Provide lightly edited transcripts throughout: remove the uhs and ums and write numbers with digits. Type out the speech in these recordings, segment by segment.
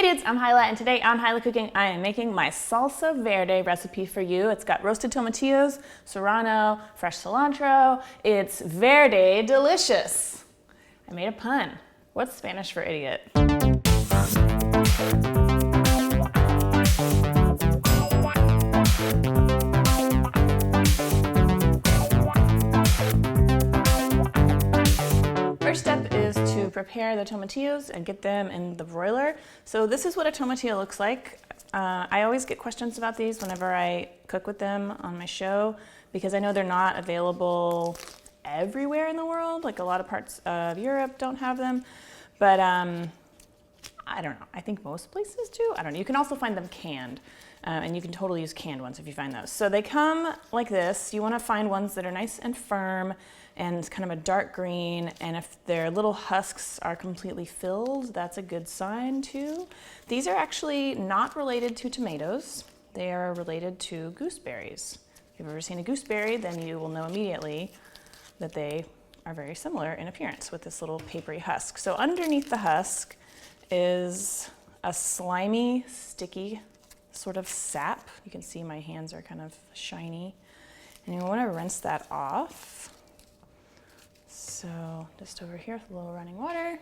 dudes, I'm Hilah, and today on Hilah Cooking, I am making my Salsa Verde recipe for you. It's got roasted tomatillos, serrano, fresh cilantro. It's verde delicious. I made a pun. What's Spanish for idiot? First step is to prepare the tomatillos and get them in the broiler. So this is what a tomatillo looks like. I always get questions about these whenever I cook with them on my show because I know they're not available everywhere in the world. Like a lot of parts of Europe don't have them, but I don't know. I think most places do. I don't know. You can also find them canned, and you can totally use canned ones if you find those. So they come like this. You want to find ones that are nice and firm and kind of a dark green, and if their little husks are completely filled, that's a good sign too. These are actually not related to tomatoes. They are related to gooseberries. If you've ever seen a gooseberry, then you will know immediately that they are very similar in appearance with this little papery husk. So underneath the husk is a slimy, sticky sort of sap. You can see my hands are kind of shiny, and you want to rinse that off. So just over here with a little running water.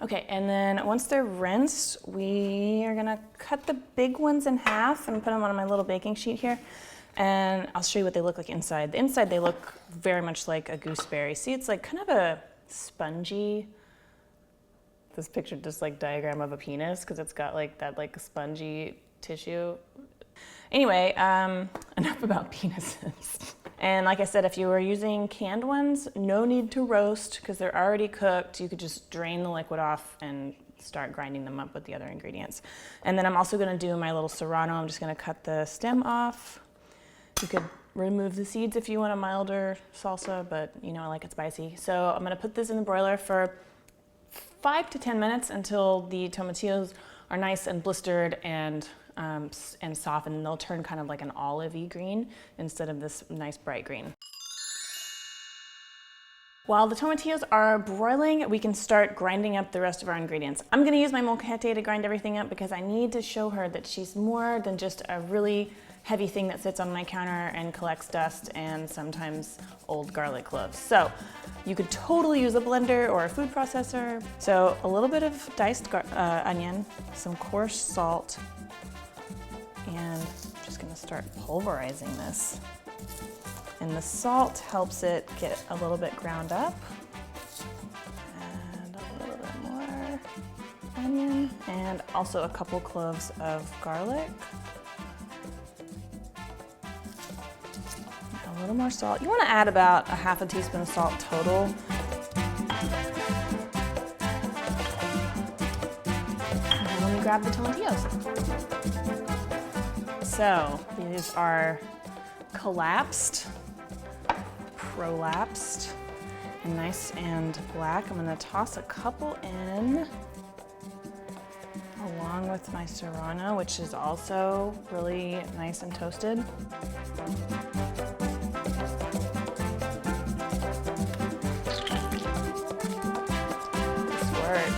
Okay, and then once they're rinsed, we are gonna cut the big ones in half and put them on my little baking sheet here. And I'll show you what they look like inside. The inside, they look very much like a gooseberry. See, it's like kind of a spongy, this picture just like diagram of a penis because it's got like that like spongy tissue. Anyway, enough about penises. And like I said, if you were using canned ones, no need to roast because they're already cooked. You could just drain the liquid off and start grinding them up with the other ingredients. And then I'm also gonna do my little serrano. I'm just gonna cut the stem off. You could remove the seeds if you want a milder salsa, but you know I like it spicy. So I'm gonna put this in the broiler for 5 to 10 minutes until the tomatillos are nice and blistered and soft, and they'll turn kind of like an olive-y green instead of this nice bright green. While the tomatillos are broiling, we can start grinding up the rest of our ingredients. I'm gonna use my molcajete to grind everything up because I need to show her that she's more than just a really heavy thing that sits on my counter and collects dust and sometimes old garlic cloves. So you could totally use a blender or a food processor. So a little bit of diced onion, some coarse salt, and I'm just gonna start pulverizing this. And the salt helps it get a little bit ground up. And a little bit more onion, and also a couple cloves of garlic. A little more salt. You wanna add about a half a teaspoon of salt total. And then let me grab the tomatillos. So these are collapsed, prolapsed, and nice and black. I'm gonna toss a couple in along with my serrano, which is also really nice and toasted. This word.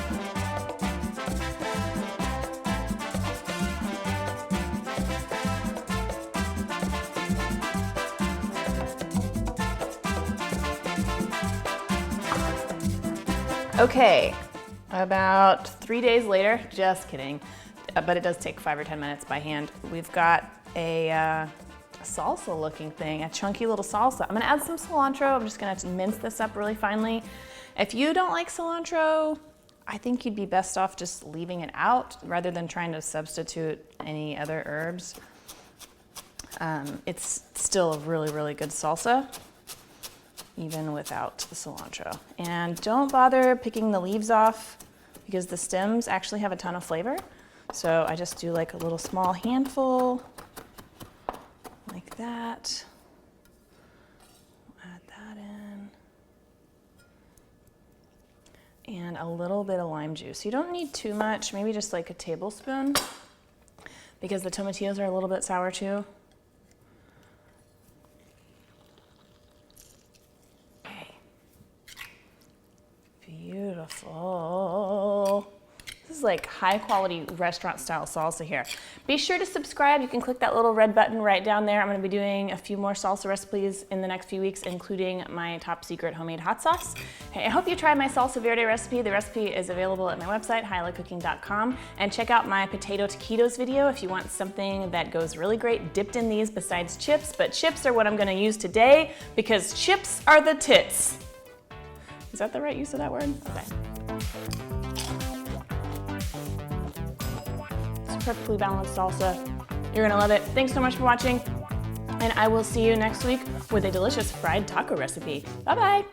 Okay, about 3 days later, just kidding, but it does take 5 or 10 minutes by hand. We've got a salsa looking thing, a chunky little salsa. I'm gonna add some cilantro. I'm just gonna mince this up really finely. If you don't like cilantro, I think you'd be best off just leaving it out rather than trying to substitute any other herbs. It's still a really, really good salsa, even without the cilantro. And don't bother picking the leaves off because the stems actually have a ton of flavor. So I just do like a little small handful, like that. Add that in. And a little bit of lime juice. You don't need too much, maybe just like a tablespoon, because the tomatillos are a little bit sour too. Beautiful. This is like high quality restaurant style salsa here. Be sure to subscribe. You can click that little red button right down there. I'm going to be doing a few more salsa recipes in the next few weeks, including my top secret homemade hot sauce. Hey, I hope you try my Salsa Verde recipe. The recipe is available at my website, hilahcooking.com. And check out my potato taquitos video if you want something that goes really great dipped in these besides chips. But chips are what I'm going to use today because chips are the tits. Is that the right use of that word? Okay. It's perfectly balanced salsa. You're gonna love it. Thanks so much for watching, and I will see you next week with a delicious fried taco recipe. Bye-bye.